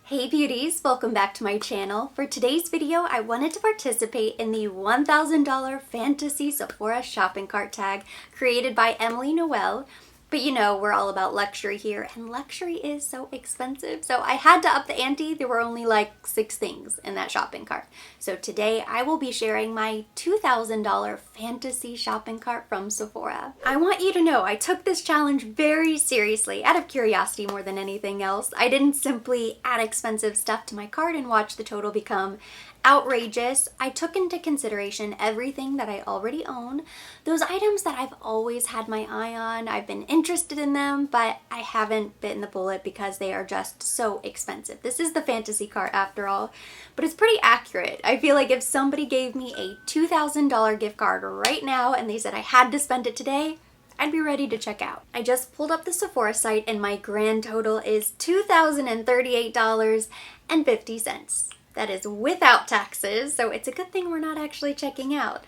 Hey beauties, welcome back to my channel. For today's video, I wanted to participate in the $1,000 fantasy Sephora shopping cart tag created by Emily Noel. But you know, we're all about luxury here, and luxury is so expensive. So I had to up the ante. There were only like 6 things in that shopping cart. So today I will be sharing my $2,000 fantasy shopping cart from Sephora. I want you to know I took this challenge very seriously, out of curiosity more than anything else. I didn't simply add expensive stuff to my cart and watch the total become outrageous. I took into consideration everything that I already own, those items that I've always had my eye on. I've been interested in them, but I haven't bitten the bullet because they are just so expensive. This is the fantasy cart after all, but it's pretty accurate. I feel like if somebody gave me a $2,000 gift card right now and they said I had to spend it today, I'd be ready to check out. I just pulled up the Sephora site and my grand total is $2,038.50. That is without taxes, so it's a good thing we're not actually checking out.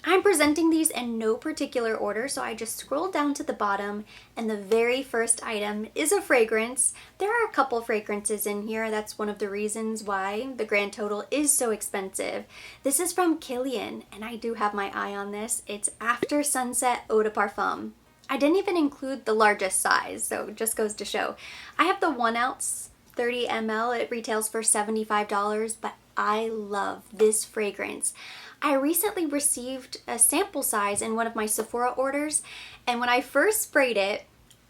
I'm presenting these in no particular order, so I just scrolled down to the bottom, and the very first item is a fragrance. There are a couple fragrances in here. That's one of the reasons why the grand total is so expensive. This is from Guerlain, and I do have my eye on this. It's After Sunset Eau de Parfum. I didn't even include the largest size, so it just goes to show. I have the 1 ounce 30 ml. It retails for $75, but I love this fragrance. I recently received a sample size in one of my Sephora orders, and when I first sprayed it,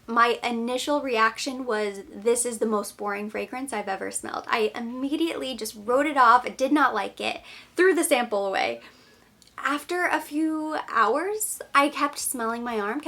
my initial reaction was, this is the most boring fragrance I've ever smelled. I immediately just wrote it off, I did not like it, threw the sample away. After a few hours, I kept smelling my arm,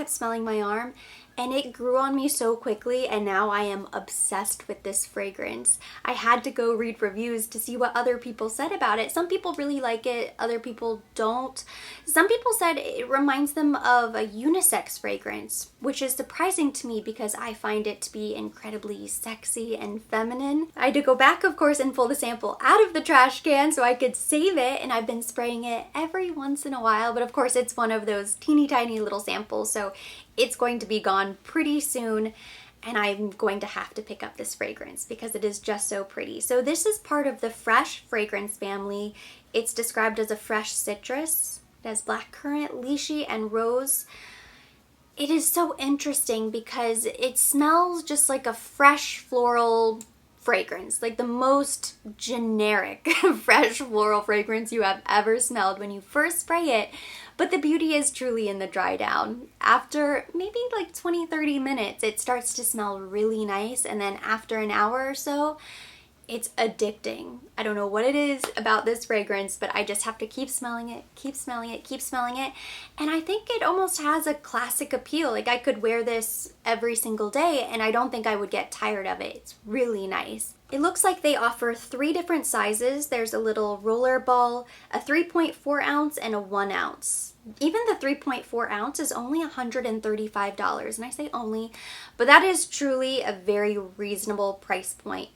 and it grew on me so quickly, and now I am obsessed with this fragrance. I had to go read reviews to see what other people said about it. Some people really like it, other people don't. Some people said it reminds them of a unisex fragrance, which is surprising to me because I find it to be incredibly sexy and feminine. I had to go back, of course, and pull the sample out of the trash can so I could save it, and I've been spraying it every once in a while, but of course it's one of those teeny tiny little samples, so it's going to be gone pretty soon, and I'm going to have to pick up this fragrance because it is just so pretty. So this is part of the fresh fragrance family. It's described as a fresh citrus. It has blackcurrant, lychee, and rose. It is so interesting because it smells just like a fresh floral fragrance, like the most generic fresh floral fragrance you have ever smelled when you first spray it. But the beauty is truly in the dry down. After maybe like 20-30 minutes, it starts to smell really nice, and then after an hour or so, it's addicting. I don't know what it is about this fragrance, but I just have to keep smelling it, keep smelling it, keep smelling it. And I think it almost has a classic appeal. Like I could wear this every single day and I don't think I would get tired of it. It's really nice. It looks like they offer 3 different sizes. There's a little roller ball, a 3.4 ounce, and a 1 ounce. Even the 3.4 ounce is only $135, and I say only, but that is truly a very reasonable price point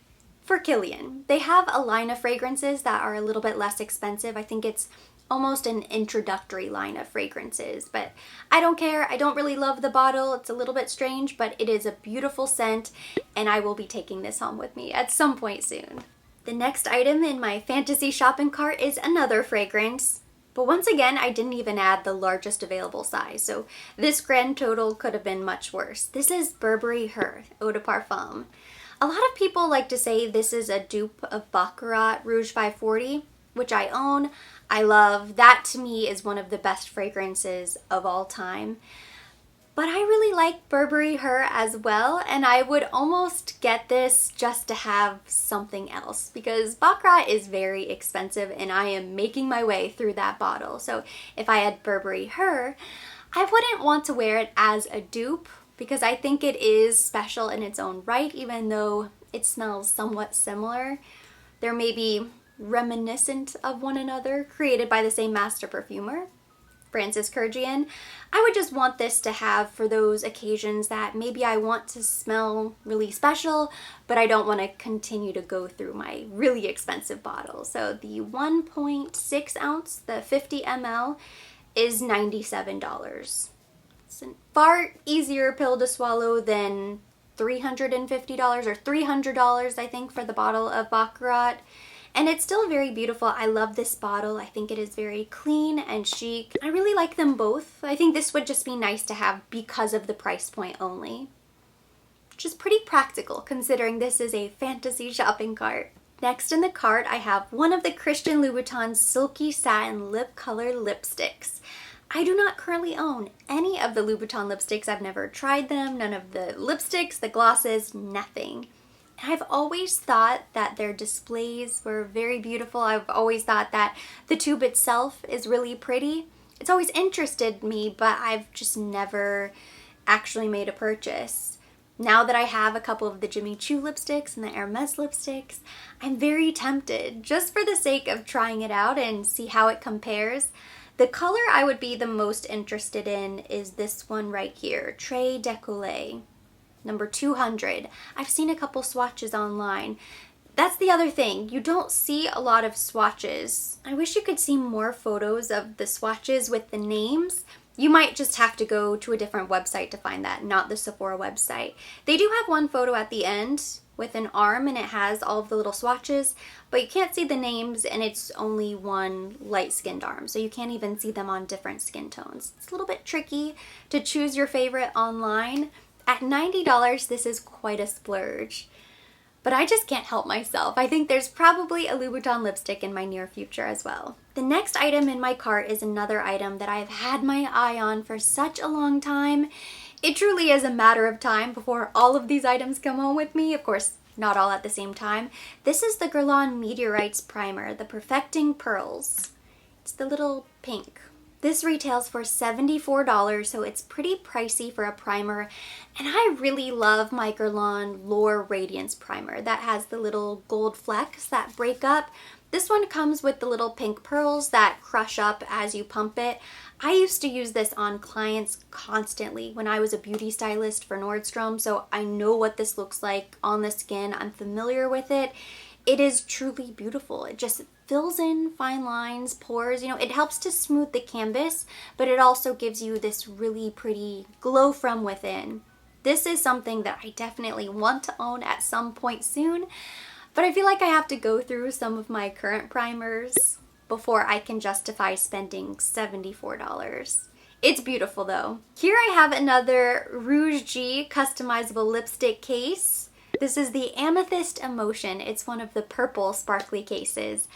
for Guerlain. They have a line of fragrances that are a little bit less expensive. I think it's almost an introductory line of fragrances, but I don't care. I don't really love the bottle. It's a little bit strange, but it is a beautiful scent, and I will be taking this home with me at some point soon. The next item in my fantasy shopping cart is another fragrance, but once again, I didn't even add the largest available size, so this grand total could have been much worse. This is Burberry Her Eau de Parfum. A lot of people like to say this is a dupe of Baccarat Rouge 540, which I own. I love. That to me is one of the best fragrances of all time. But I really like Burberry Her as well, and I would almost get this just to have something else because Baccarat is very expensive and I am making my way through that bottle. So if I had Burberry Her, I wouldn't want to wear it as a dupe because I think it is special in its own right, even though it smells somewhat similar. They're maybe reminiscent of one another, created by the same master perfumer, Francis Kurkdjian. I would just want this to have for those occasions that maybe I want to smell really special, but I don't want to continue to go through my really expensive bottle. So the 1.6 ounce, the 50 ml, is $97. It's a far easier pill to swallow than $350 or $300, I think, for the bottle of Baccarat. And it's still very beautiful. I love this bottle. I think it is very clean and chic. I really like them both. I think this would just be nice to have because of the price point only. Which is pretty practical considering this is a fantasy shopping cart. Next in the cart, I have one of the Christian Louboutin Silky Satin Lip Color Lipsticks. I do not currently own any of the Louboutin lipsticks. I've never tried them, none of the lipsticks, the glosses, nothing. I've always thought that their displays were very beautiful. I've always thought that the tube itself is really pretty. It's always interested me, but I've just never actually made a purchase. Now that I have a couple of the Jimmy Choo lipsticks and the Hermes lipsticks, I'm very tempted just for the sake of trying it out and see how it compares. The color I would be the most interested in is this one right here, Très Décollé. Number 200. I've seen a couple swatches online. That's the other thing. You don't see a lot of swatches. I wish you could see more photos of the swatches with the names. You might just have to go to a different website to find that, not the Sephora website. They do have one photo at the end with an arm and it has all of the little swatches, but you can't see the names and it's only one light-skinned arm, so you can't even see them on different skin tones. It's a little bit tricky to choose your favorite online. At $90, this is quite a splurge. But I just can't help myself. I think there's probably a Louboutin lipstick in my near future as well. The next item in my cart is another item that I've had my eye on for such a long time. It truly is a matter of time before all of these items come home with me. Of course, not all at the same time. This is the Guerlain Meteorites Primer, the Perfecting Pearls. It's the little pink. This retails for $74, so it's pretty pricey for a primer. And I really love my Guerlain Lure Radiance Primer that has the little gold flecks that break up. This one comes with the little pink pearls that crush up as you pump it. I used to use this on clients constantly when I was a beauty stylist for Nordstrom, so I know what this looks like on the skin. I'm familiar with it. It is truly beautiful. It just fills in fine lines, pores, you know, it helps to smooth the canvas, but it also gives you this really pretty glow from within. This is something that I definitely want to own at some point soon, but I feel like I have to go through some of my current primers before I can justify spending $74. It's beautiful though. Here I have another Rouge G customizable lipstick case. This is the Amethyst Emotion. It's one of the purple sparkly cases.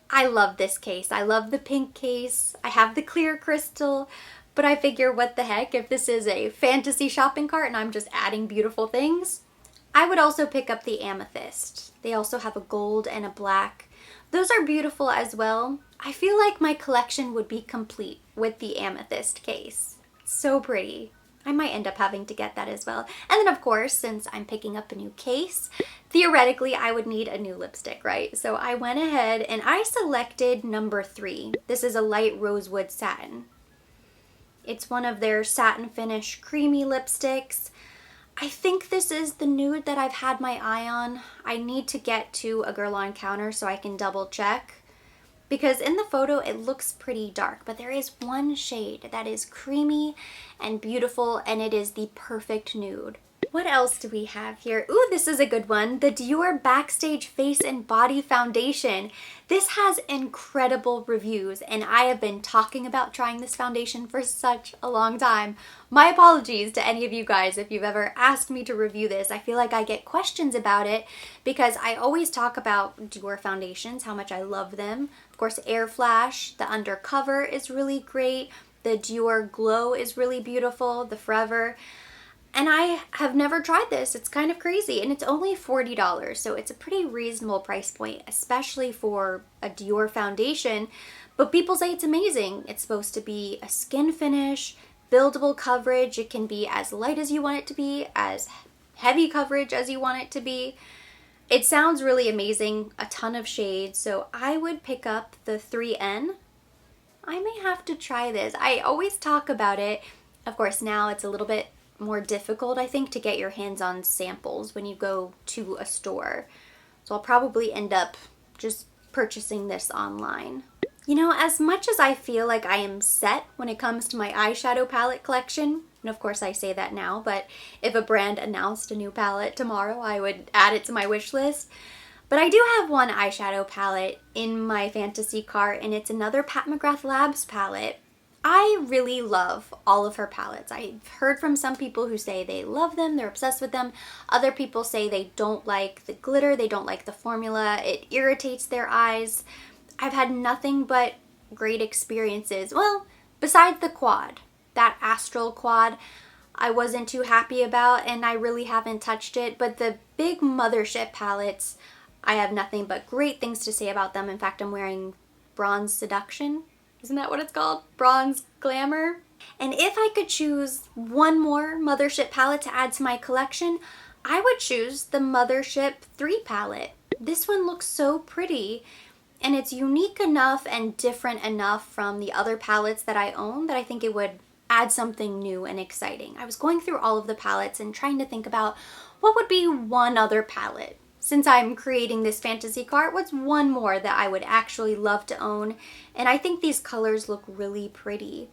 I love this case. I love the pink case. I have the clear crystal, but I figure what the heck, if this is a fantasy shopping cart and I'm just adding beautiful things, I would also pick up the amethyst. They also have a gold and a black. Those are beautiful as well. I feel like my collection would be complete with the amethyst case. So pretty. I might end up having to get that as well. And then of course, since I'm picking up a new case, theoretically I would need a new lipstick, right? So I went ahead and I selected number 3. This is a light rosewood satin. It's one of their satin finish creamy lipsticks. I think this is the nude that I've had my eye on. I need to get to a Guerlain counter so I can double check. Because in the photo it looks pretty dark, but there is one shade that is creamy and beautiful and it is the perfect nude. What else do we have here? Ooh, this is a good one. The Dior Backstage Face and Body Foundation. This has incredible reviews and I have been talking about trying this foundation for such a long time. My apologies to any of you guys if you've ever asked me to review this. I feel like I get questions about it because I always talk about Dior foundations, how much I love them. Of course, Air Flash, the Undercover is really great. The Dior Glow is really beautiful, the Forever. And I have never tried this. It's kind of crazy and it's only $40, so it's a pretty reasonable price point, especially for a Dior foundation. But people say it's amazing. It's supposed to be a skin finish, buildable coverage. It can be as light as you want it to be, as heavy coverage as you want it to be. It sounds really amazing, a ton of shades, so I would pick up the 3N. I may have to try this. I always talk about it. Of course, now it's a little bit more difficult, I think, to get your hands on samples when you go to a store. So I'll probably end up just purchasing this online. You know, as much as I feel like I am set when it comes to my eyeshadow palette collection, And of course I say that now, but if a brand announced a new palette tomorrow, I would add it to my wish list. But I do have one eyeshadow palette in my fantasy cart, and it's another Pat McGrath Labs palette. I really love all of her palettes. I've heard from some people who say they love them, they're obsessed with them. Other people say they don't like the glitter, they don't like the formula, it irritates their eyes. I've had nothing but great experiences. Well, besides the quad, that Astral quad, I wasn't too happy about, and I really haven't touched it. But the big mothership palettes, I have nothing but great things to say about them. In fact, I'm wearing Bronze Seduction. Isn't that what it's called? Bronze Glamour. And if I could choose one more Mothership palette to add to my collection, I would choose the Mothership 3 palette. This one looks so pretty, and it's unique enough and different enough from the other palettes that I own that I think it would add something new and exciting. I was going through all of the palettes and trying to think about what would be one other palette. Since I'm creating this fantasy cart, what's one more that I would actually love to own? And I think these colors look really pretty.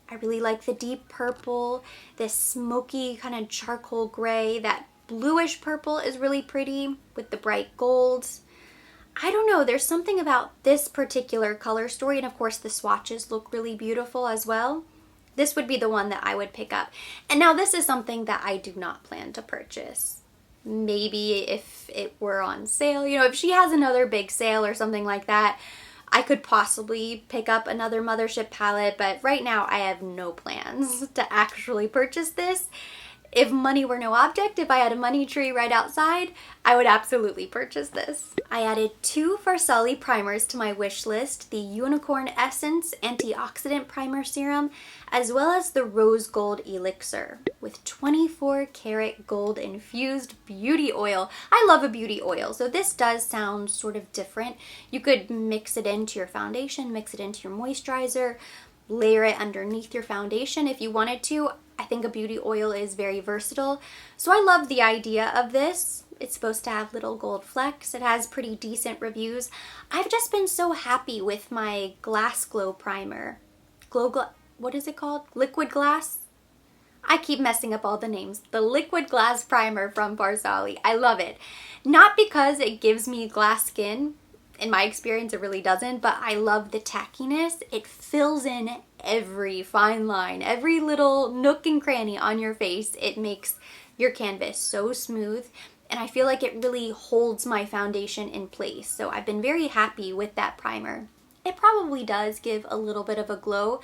I really like the deep purple, this smoky kind of charcoal gray. That bluish purple is really pretty with the bright golds. I don't know, there's something about this particular color story, and of course the swatches look really beautiful as well. This would be the one that I would pick up. And now this is something that I do not plan to purchase. Maybe if it were on sale, you know, if she has another big sale or something like that, I could possibly pick up another Mothership palette, but right now I have no plans to actually purchase this. If money were no object, if I had a money tree right outside, I would absolutely purchase this. I added 2 Farsali primers to my wish list, the Unicorn Essence Antioxidant Primer Serum, as well as the Rose Gold Elixir with 24 karat gold infused beauty oil. I love a beauty oil, so this does sound sort of different. You could mix it into your foundation, mix it into your moisturizer, layer it underneath your foundation if you wanted to. I think a beauty oil is very versatile. So I love the idea of this. It's supposed to have little gold flecks. It has pretty decent reviews. I've just been so happy with my Glass Glow primer. What is it called? Liquid Glass? I keep messing up all the names. The Liquid Glass primer from Farsali. I love it. Not because it gives me glass skin. In my experience, it really doesn't, but I love the tackiness. It fills in every fine line, every little nook and cranny on your face. It makes your canvas so smooth, and I feel like it really holds my foundation in place. So I've been very happy with that primer. It probably does give a little bit of a glow,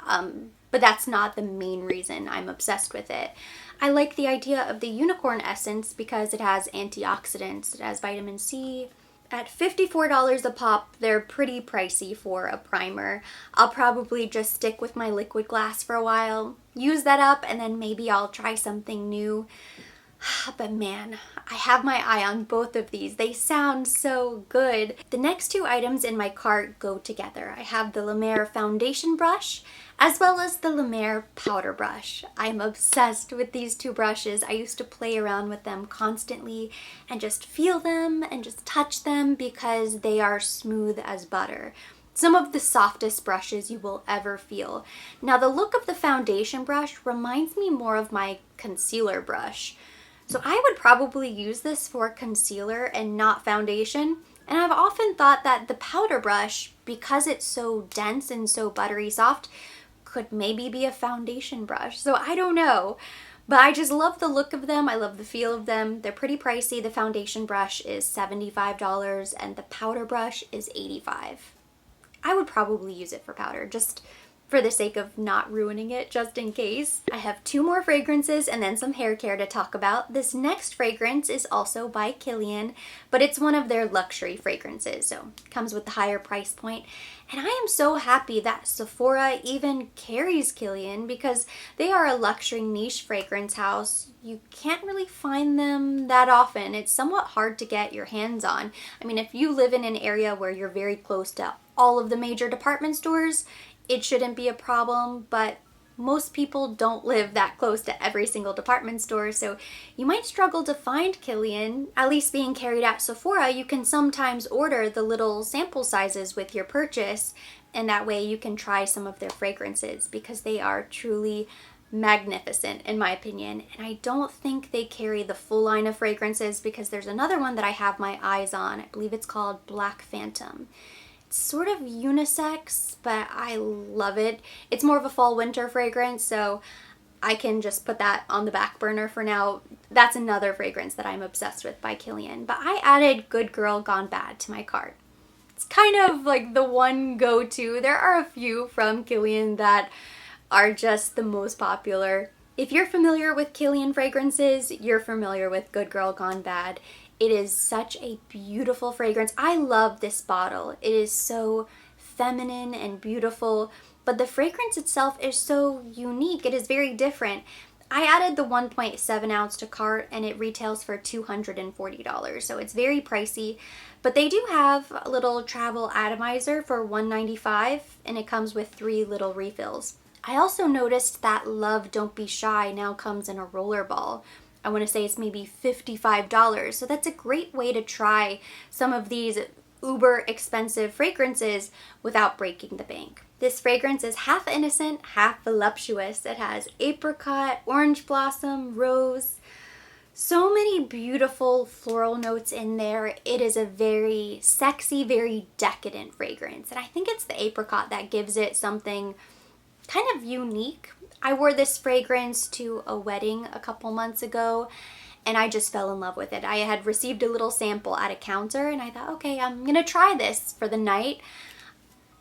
but that's not the main reason I'm obsessed with it. I like the idea of the Unicorn Essence because it has antioxidants, it has vitamin C. At $54 a pop, they're pretty pricey for a primer. I'll probably just stick with my Liquid Glass for a while, use that up, and then maybe I'll try something new. But man, I have my eye on both of these. They sound so good. The next 2 items in my cart go together. I have the La Mer foundation brush as well as the La Mer powder brush. I'm obsessed with these 2 brushes. I used to play around with them constantly and just feel them and just touch them because they are smooth as butter. Some of the softest brushes you will ever feel. Now the look of the foundation brush reminds me more of my concealer brush. So I would probably use this for concealer and not foundation. And I've often thought that the powder brush, because it's so dense and so buttery soft, could maybe be a foundation brush. So I don't know. But I just love the look of them. I love the feel of them. They're pretty pricey. The foundation brush is $75 and the powder brush is $85. I would probably use it for powder, just for the sake of not ruining it, just in case. I have 2 more fragrances and then some hair care to talk about. This next fragrance is also by Kilian, but it's one of their luxury fragrances, so it comes with the higher price point. And I am so happy that Sephora even carries Kilian because they are a luxury niche fragrance house. You can't really find them that often. It's somewhat hard to get your hands on. I mean, if you live in an area where you're very close to all of the major department stores, it shouldn't be a problem, but most people don't live that close to every single department store, so you might struggle to find Kilian. At least being carried at Sephora, you can sometimes order the little sample sizes with your purchase, and that way you can try some of their fragrances because they are truly magnificent in my opinion, and I don't think they carry the full line of fragrances because there's another one that I have my eyes on. I believe it's called Black Phantom. It's sort of unisex, but I love it. It's more of a fall winter fragrance, so I can just put that on the back burner for now. That's another fragrance that I'm obsessed with by Kilian. But I added Good Girl Gone Bad to my cart. It's kind of like the one go-to. There are a few from Kilian that are just the most popular. If you're familiar with Kilian fragrances, you're familiar with Good Girl Gone Bad. It is such a beautiful fragrance. I love this bottle. It is so feminine and beautiful, but the fragrance itself is so unique. It is very different. I added the 1.7 ounce to cart and it retails for $240, so it's very pricey. But they do have a little travel atomizer for $195 and it comes with 3 little refills. I also noticed that Love Don't Be Shy now comes in a roller ball. I want to say it's maybe $55, so that's a great way to try some of these uber expensive fragrances without breaking the bank. This fragrance is half innocent, half voluptuous. It has apricot, orange blossom, rose, so many beautiful floral notes in there. It is a very sexy, very decadent fragrance, and I think it's the apricot that gives it something kind of unique. I wore this fragrance to a wedding a couple months ago and I just fell in love with it. I had received a little sample at a counter and I thought, okay, I'm gonna try this for the night.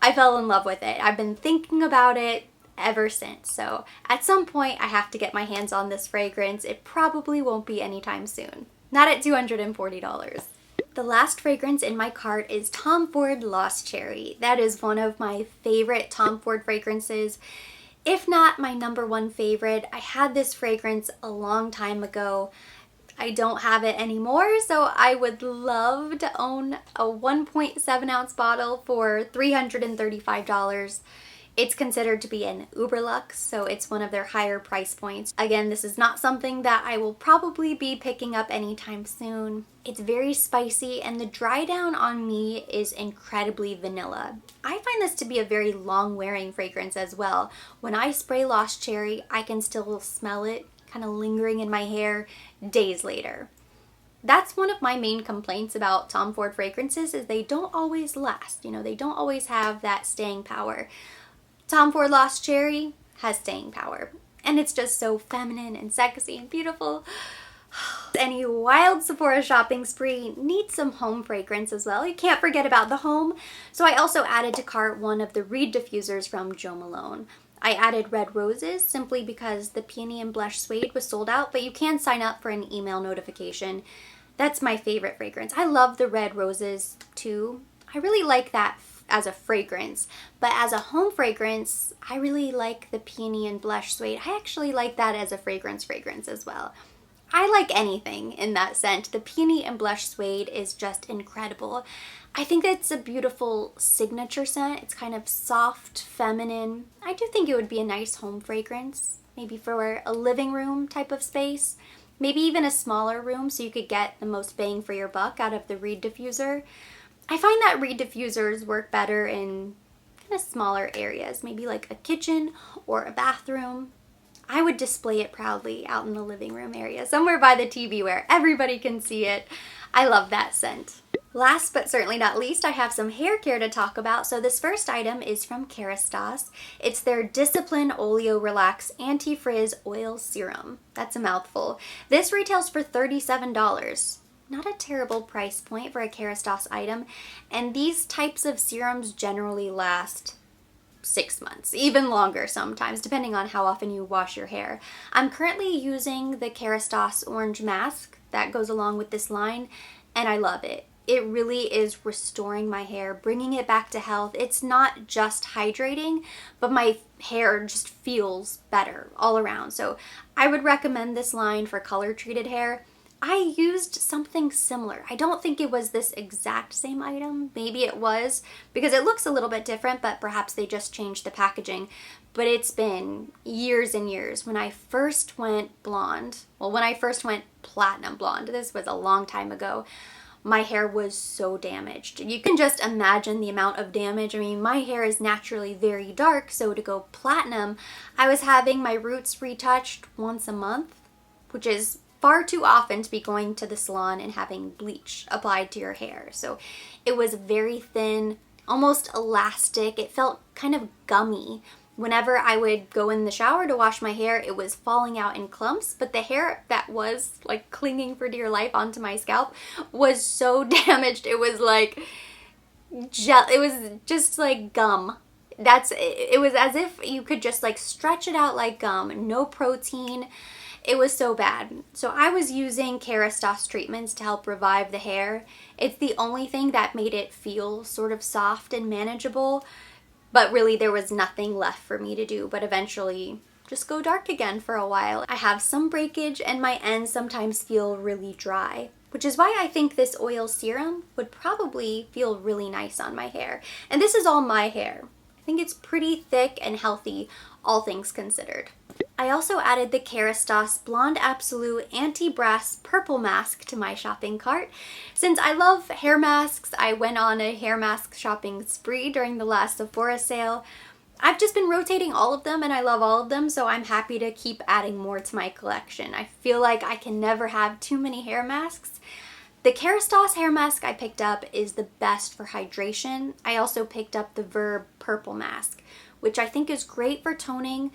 I fell in love with it. I've been thinking about it ever since. So at some point I have to get my hands on this fragrance. It probably won't be anytime soon. Not at $240. The last fragrance in my cart is Tom Ford Lost Cherry. That is one of my favorite Tom Ford fragrances, if not my #1 favorite. I had this fragrance a long time ago. I don't have it anymore, so I would love to own a 1.7 ounce bottle for $335. It's considered to be an uber luxe, so it's one of their higher price points. Again, this is not something that I will probably be picking up anytime soon. It's very spicy and the dry down on me is incredibly vanilla. I find this to be a very long wearing fragrance as well. When I spray Lost Cherry, I can still smell it kind of lingering in my hair days later. That's one of my main complaints about Tom Ford fragrances is they don't always last. You know, they don't always have that staying power. Tom Ford Lost Cherry has staying power, and it's just so feminine and sexy and beautiful. Any wild Sephora shopping spree needs some home fragrance as well. You can't forget about the home. So I also added to cart one of the Reed diffusers from Jo Malone. I added Red Roses simply because the Peony and Blush Suede was sold out, but you can sign up for an email notification. That's my favorite fragrance. I love the Red Roses too. I really like that as a fragrance, but as a home fragrance, I really like the Peony and Blush Suede. I actually like that as a fragrance as well. I like anything in that scent. The Peony and Blush Suede is just incredible. I think it's a beautiful signature scent. It's kind of soft, feminine. I do think it would be a nice home fragrance, maybe for a living room type of space, maybe even a smaller room so you could get the most bang for your buck out of the Reed diffuser. I find that Reed diffusers work better in kind of smaller areas, maybe like a kitchen or a bathroom. I would display it proudly out in the living room area, somewhere by the TV where everybody can see it. I love that scent. Last but certainly not least, I have some hair care to talk about. So this first item is from Caristas. It's their Discipline Oleo Relax Anti-Frizz Oil Serum. That's a mouthful. This retails for $37. Not a terrible price point for a Caristas item, and these types of serums generally last 6 months, even longer sometimes, depending on how often you wash your hair. I'm currently using the Caristas Orange Mask that goes along with this line, and I love it. It really is restoring my hair, bringing it back to health. It's not just hydrating, but my hair just feels better all around. So I would recommend this line for color treated hair. I used something similar. I don't think it was this exact same item. Maybe it was, because it looks a little bit different, but perhaps they just changed the packaging. But it's been years and years. When I first went blonde, well, when I first went platinum blonde, this was a long time ago, my hair was so damaged. You can just imagine the amount of damage. I mean, my hair is naturally very dark, so to go platinum, I was having my roots retouched once a month, which is far too often to be going to the salon and having bleach applied to your hair. So it was very thin, almost elastic. It felt kind of gummy. Whenever I would go in the shower to wash my hair, it was falling out in clumps, but the hair that was like clinging for dear life onto my scalp was so damaged. It was like gel. It was just like gum. It was as if you could just like stretch it out like gum, no protein. It was so bad. So I was using Caristas treatments to help revive the hair. It's the only thing that made it feel sort of soft and manageable. But really there was nothing left for me to do, but eventually just go dark again for a while. I have some breakage and my ends sometimes feel really dry, which is why I think this oil serum would probably feel really nice on my hair. And this is all my hair. I think it's pretty thick and healthy, all things considered. I also added the Caristas Blonde Absolute Anti-Brass Purple Mask to my shopping cart. Since I love hair masks, I went on a hair mask shopping spree during the last Sephora sale. I've just been rotating all of them and I love all of them, so I'm happy to keep adding more to my collection. I feel like I can never have too many hair masks. The Caristas hair mask I picked up is the best for hydration. I also picked up the Verb Purple Mask, which I think is great for toning,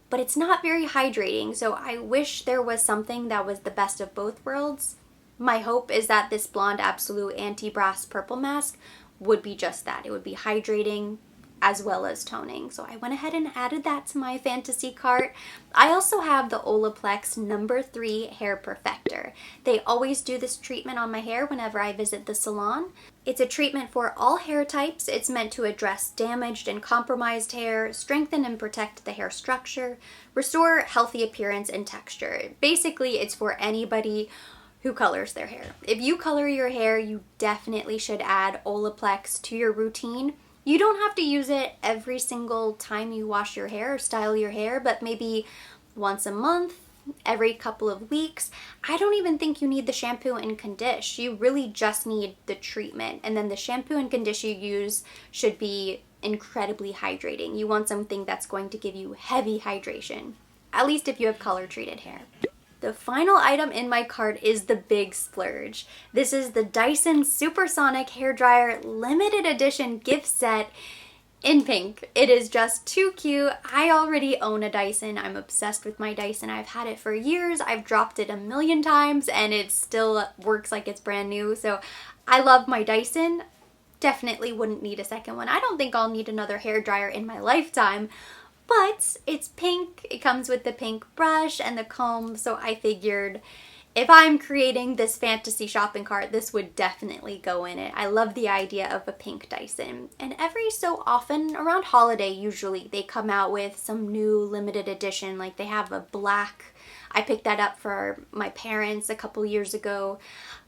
but it's not very hydrating, so I wish there was something that was the best of both worlds. My hope is that this Blonde Absolute Anti-Brass Purple Mask would be just that. It would be hydrating as well as toning. So I went ahead and added that to my fantasy cart. I also have the Olaplex No. 3 Hair Perfector. They always do this treatment on my hair whenever I visit the salon. It's a treatment for all hair types. It's meant to address damaged and compromised hair, strengthen and protect the hair structure, restore healthy appearance and texture. Basically, it's for anybody who colors their hair. If you color your hair, you definitely should add Olaplex to your routine. You don't have to use it every single time you wash your hair or style your hair, but maybe once a month, every couple of weeks. I don't even think you need the shampoo and condition. You really just need the treatment, and then the shampoo and condition you use should be incredibly hydrating. You want something that's going to give you heavy hydration, at least if you have color treated hair. The final item in my cart is the big splurge. This is the Dyson Supersonic Hairdryer Limited Edition gift set in pink. It is just too cute. I already own a Dyson. I'm obsessed with my Dyson. I've had it for years. I've dropped it a million times and it still works like it's brand new. So I love my Dyson. Definitely wouldn't need a second one. I don't think I'll need another hairdryer in my lifetime. But it's pink, it comes with the pink brush and the comb, so I figured if I'm creating this fantasy shopping cart, this would definitely go in it. I love the idea of a pink Dyson. And every so often, around holiday usually, they come out with some new limited edition, like they have a black. I picked that up for my parents a couple years ago.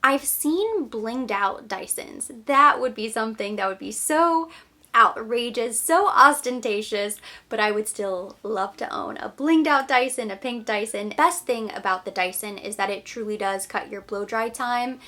I've seen blinged out Dysons. That would be something that would be so outrageous, so ostentatious, but I would still love to own a blinged out Dyson, a pink Dyson. Best thing about the Dyson is that it truly does cut your blow dry time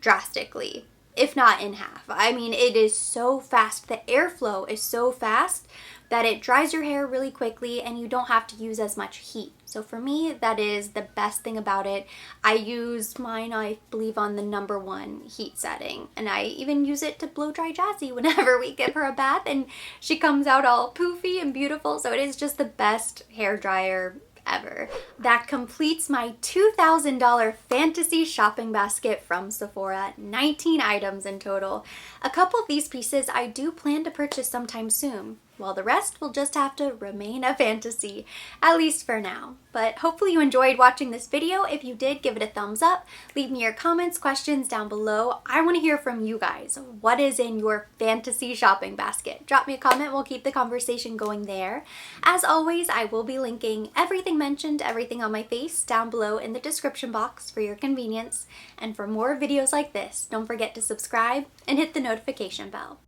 drastically, if not in half. I mean, it is so fast. The airflow is so fast that it dries your hair really quickly and you don't have to use as much heat. So for me, that is the best thing about it. I use mine, I believe, on the No. 1 heat setting. And I even use it to blow dry Jazzy whenever we give her a bath and she comes out all poofy and beautiful. So it is just the best hair dryer ever. That completes my $2,000 fantasy shopping basket from Sephora. 19 items in total. A couple of these pieces I do plan to purchase sometime soon, while the rest will just have to remain a fantasy, at least for now. But hopefully you enjoyed watching this video. If you did, give it a thumbs up. Leave me your comments, questions down below. I want to hear from you guys. What is in your fantasy shopping basket? Drop me a comment. We'll keep the conversation going there. As always, I will be linking everything mentioned, everything on my face down below in the description box for your convenience. And for more videos like this, don't forget to subscribe and hit the notification bell.